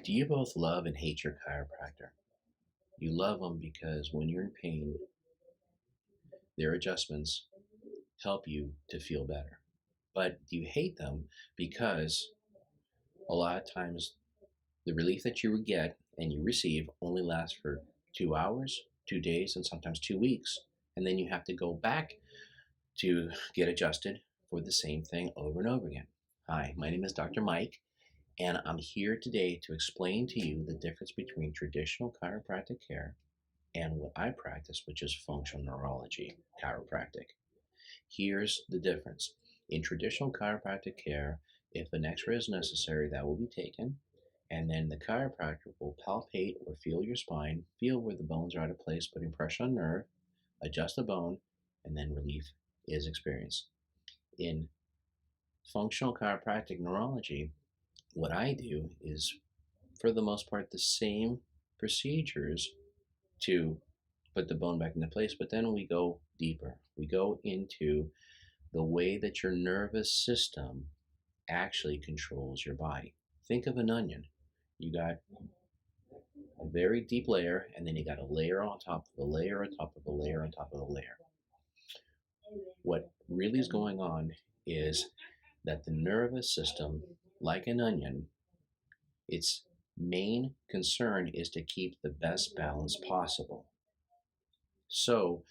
Do you both love and hate your chiropractor? You love them because when you're in pain, their adjustments help you to feel better. But you hate them because a lot of times the relief that you get and you receive only lasts for 2 hours, 2 days, and sometimes 2 weeks. And then you have to go back to get adjusted for the same thing over and over again. Hi, my name is Dr. Mike, and I'm here today to explain to you the difference between traditional chiropractic care and what I practice, which is functional neurology chiropractic. Here's the difference. In traditional chiropractic care, if an x ray is necessary, that will be taken, and then the chiropractor will palpate or feel your spine, feel where the bones are out of place, putting pressure on nerve, adjust the bone, and then relief is experienced. In functional chiropractic neurology, what I do is, for the most part, the same procedures to put the bone back into place, but then we go deeper. We go into the way that your nervous system actually controls your body. Think of an onion. You got a very deep layer, and then you got a layer on top of a layer on top of a layer on top of a layer. What really is going on is that the nervous system, like an onion, its main concern is to keep the best balance possible. So,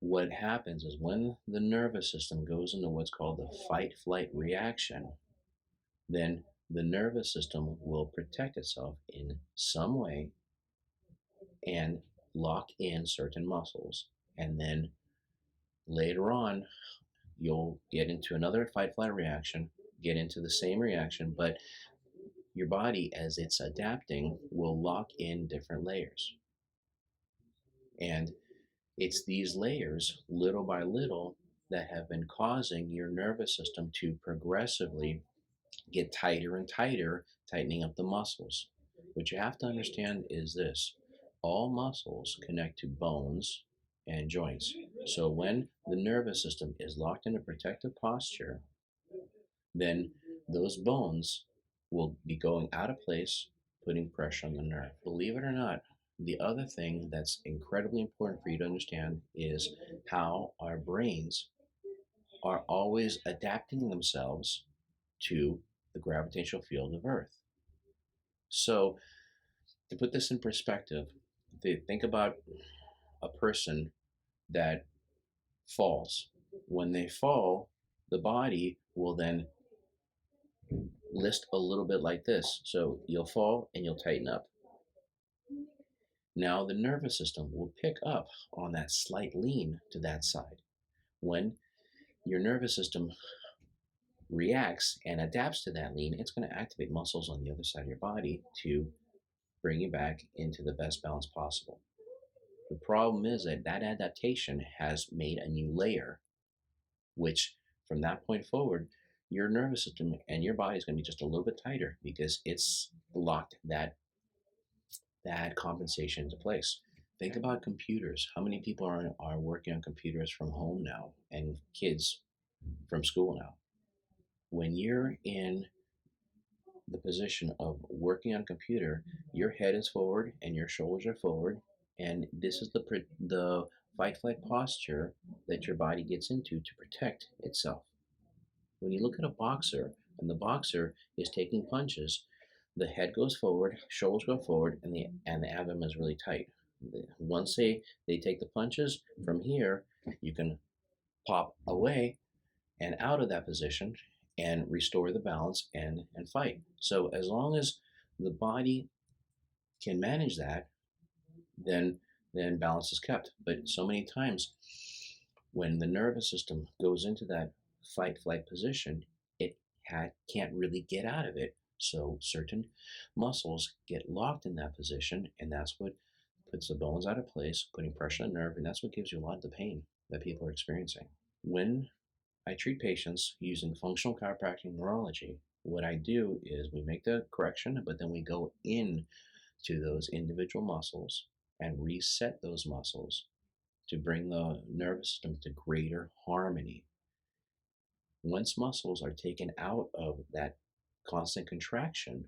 what happens is when the nervous system goes into what's called the fight flight reaction, then the nervous system will protect itself in some way and lock in certain muscles. And then later on, you'll get into another fight flight reaction, get into the same reaction, but your body, as it's adapting, will lock in different layers. And it's these layers, little by little, that have been causing your nervous system to progressively get tighter and tighter, tightening up the muscles. What you have to understand is this: all muscles connect to bones and joints. So when the nervous system is locked in a protective posture, then those bones will be going out of place, putting pressure on the nerve. Believe it or not, the other thing that's incredibly important for you to understand is how our brains are always adapting themselves to the gravitational field of Earth. So, to put this in perspective, think about a person that falls. When they fall, the body will then list a little bit like this. So you'll fall and you'll tighten up. Now the nervous system will pick up on that slight lean to that side. When your nervous system reacts and adapts to that lean, it's going to activate muscles on the other side of your body to bring you back into the best balance possible. The problem is that that adaptation has made a new layer, which from that point forward, your nervous system and your body is going to be just a little bit tighter because it's locked that compensation into place. Think about computers. How many people are working on computers from home now, and kids from school now? When you're in the position of working on a computer, your head is forward and your shoulders are forward, and this is the fight flight posture that your body gets into to protect itself. When you look at a boxer and the boxer is taking punches, the head goes forward, shoulders go forward, and the abdomen is really tight. Once they take the punches from here, you can pop away and out of that position and restore the balance and fight. So as long as the body can manage that, then balance is kept. But so many times when the nervous system goes into that fight flight position, it can't really get out of it. So certain muscles get locked in that position, and that's what puts the bones out of place, putting pressure on the nerve, and that's what gives you a lot of the pain that people are experiencing. When I treat patients using functional chiropractic neurology, what I do is we make the correction, but then we go in to those individual muscles and reset those muscles to bring the nervous system to greater harmony. Once muscles are taken out of that constant contraction,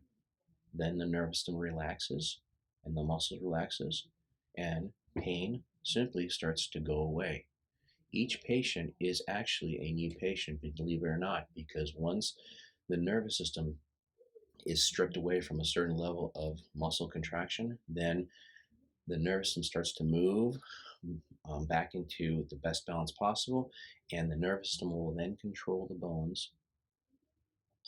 Then the nervous system relaxes and the muscle relaxes, and pain simply starts to go away. Each patient is actually a new patient, believe it or not, because once the nervous system is stripped away from a certain level of muscle contraction, then the nervous system starts to move back into the best balance possible, and the nervous system will then control the bones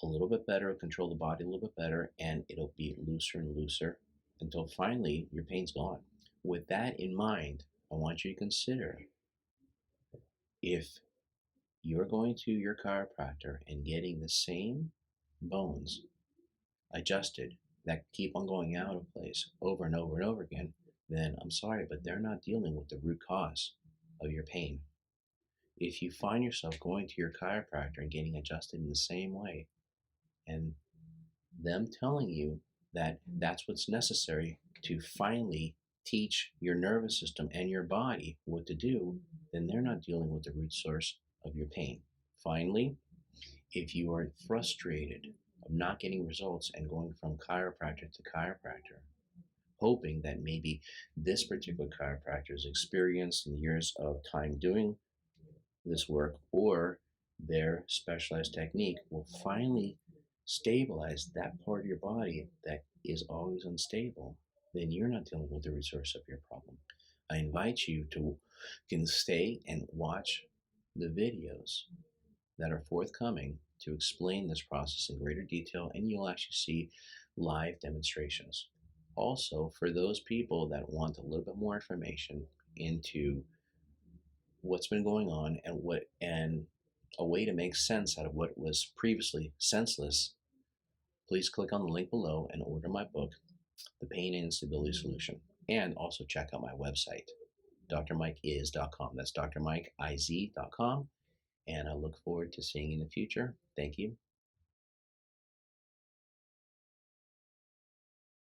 a little bit better, control the body a little bit better, and it'll be looser and looser until finally your pain's gone. With that in mind, I want you to consider, if you're going to your chiropractor and getting the same bones adjusted that keep on going out of place over and over and over again, then I'm sorry, but they're not dealing with the root cause of your pain. If you find yourself going to your chiropractor and getting adjusted in the same way, and them telling you that that's what's necessary to finally teach your nervous system and your body what to do, then they're not dealing with the root source of your pain. Finally, if you are frustrated of not getting results and going from chiropractor to chiropractor, hoping that maybe this particular chiropractor's experience and years of time doing this work or their specialized technique will finally stabilize that part of your body that is always unstable, then you're not dealing with the root source of your problem. I invite you to can stay and watch the videos that are forthcoming to explain this process in greater detail, and you'll actually see live demonstrations. Also, for those people that want a little bit more information into what's been going on and a way to make sense out of what was previously senseless, please click on the link below and order my book, The Pain and Instability Solution. And also check out my website, drmikeiz.com. That's drmikeiz.com. And I look forward to seeing you in the future. Thank you.